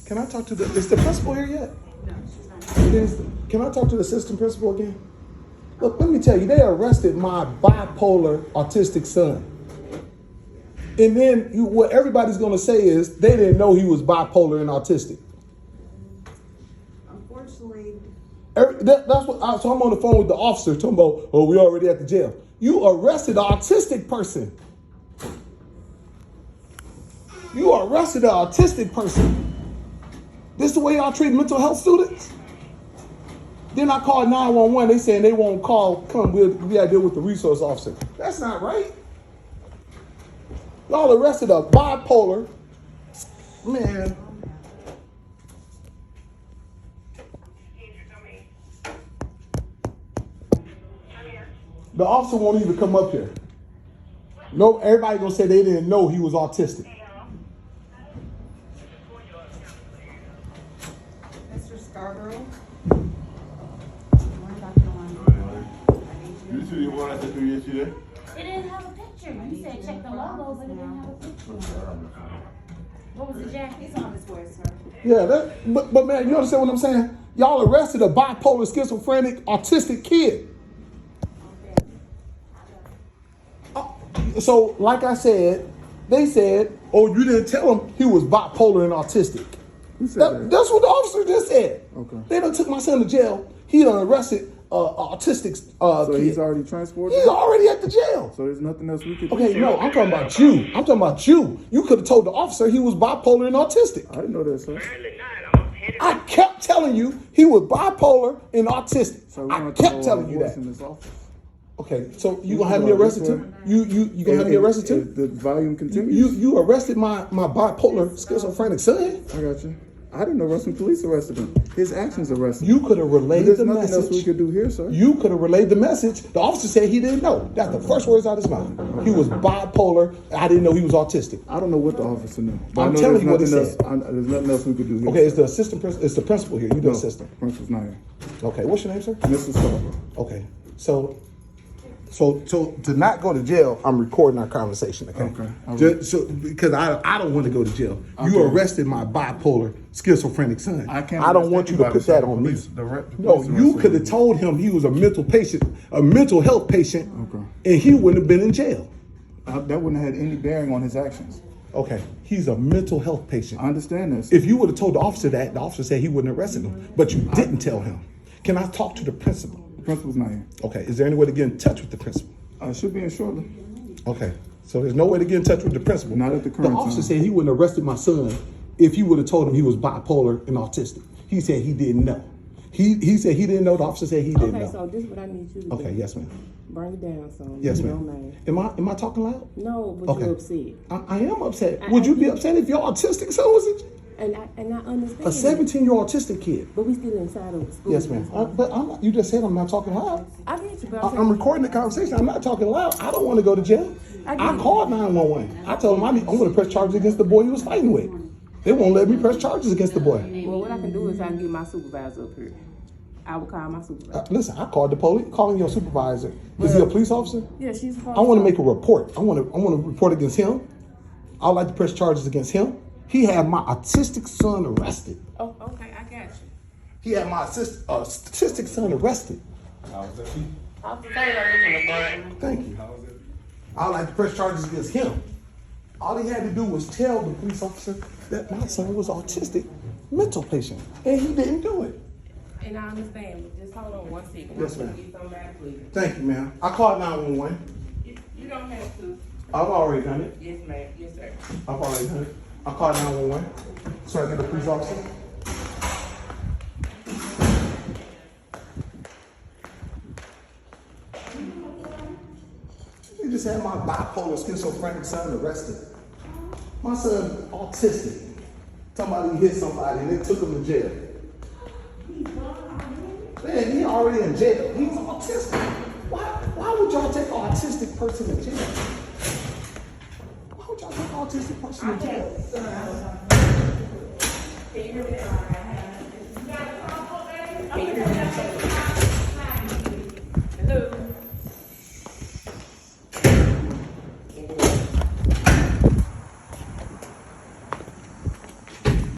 Can I talk to is the principal here yet? No, she's not. Can I talk to the assistant principal again? Look, let me tell you, they arrested my bipolar autistic son. And then what everybody's going to say is they didn't know he was bipolar and autistic. Unfortunately. That's what. So I'm on the phone with the officer talking about, oh, we already at the jail. You arrested an autistic person. You arrested an autistic person. This the way y'all treat mental health students? Then I called 911. They saying they won't come. We got to deal with the resource officer. That's not right. Y'all arrested a bipolar man. The officer won't even come up here. No, everybody gonna say they didn't know he was autistic. Mr. Scarborough. You see the one I took you yesterday? It didn't have a picture. You said check the logo, but it didn't have a picture. What was the jacket? He's on his way, sir. Yeah, but man, you understand what I'm saying? Y'all arrested a bipolar, schizophrenic, autistic kid. So, like I said, they said, oh, you didn't tell him he was bipolar and autistic. Who said that? That's what the officer just said. Okay. They done took my son to jail. He done arrested autistic So kid. he's already transported? He's already at the jail. So there's nothing else we could do? Okay, no, I'm talking about you. I'm talking about you. You could have told the officer he was bipolar and autistic. I didn't know that, sir. I kept telling you he was bipolar and autistic. So I kept telling you that. In this office. Okay, so you gonna have me arrested too? You gonna have me arrested too? The volume continues. You arrested my bipolar schizophrenic son. I got you. I didn't arrest him. Police arrested him. His actions arrested You could have relayed There's the nothing else we message. could do here, sir. You could have relayed the message. The officer said he didn't know. That's the first words out of his mouth. He was bipolar. I didn't know he was autistic. I don't know what the officer knew. But I'm I know telling you what he there's said. there's nothing else we could do here. Okay, it's the assistant. It's the principal here. You the No, assistant. Principal's not here. Okay, what's your name, sir? Mr. Scarborough. Okay, so to not go to jail, I'm recording our conversation. Okay. Just because I don't want to go to jail. You arrested my bipolar schizophrenic son. I can't. I don't want you to put that on me. No, you could have told him he was a mental patient, a mental health patient, and he wouldn't have been in jail. That wouldn't have had any bearing on his actions. Okay, he's a mental health patient. I understand this. If you would have told the officer that, the officer said he wouldn't have arrested him, but you didn't tell him. Can I talk to the principal? The principal's not here. Okay, is there any way to get in touch with the principal? Should be in shortly. Okay, so there's no way to get in touch with the principal. Not at the current The officer time. said he wouldn't have arrested my son if he would have told him he was bipolar and autistic. He said he didn't know. He said he didn't know. The officer said he didn't know. Okay, so this is what I need you to do. Okay, yes, ma'am. Bring it down, so Yes, you ma'am. don't mind. Am I talking loud? No, but Okay. you're upset. I am upset. Would you be upset if your autistic son was And I understand. a 17-year-old autistic kid? But we still inside of the school. Yes, ma'am. But I'm not, you just said I'm not talking loud. I get you, but I'm recording the conversation. I'm not talking loud. I don't want to go to jail. I called 911. I told them I'm going to press charges against the boy he was fighting with. They won't let me press charges against the boy. Well, what I can do is I can get my supervisor up here. I will call my supervisor. Listen, I called the police. Calling your supervisor. Is he a police officer? Yeah, she's. I want to make a report. I want to report against him. I'd like to press charges against him. He had my autistic son arrested. Oh, okay, I got you. He had my autistic son arrested. Thank you. I'd like to press charges against him. All he had to do was tell the police officer that my son was autistic, mental patient, and he didn't do it. And I understand, but just hold on 1 second. Yes, ma'am. Get somebody, please. Thank you, ma'am. I called 911. You don't have to. I've already done it. Yes, ma'am. Yes, sir. I've already done it. I called 911. So I get a police officer. You just had my bipolar schizophrenic son arrested. My son autistic. Somebody hit somebody and they took him to jail. Man, he already in jail. He's autistic. Why would y'all take an autistic person to jail? Why would y'all take an autistic person to jail? Hello.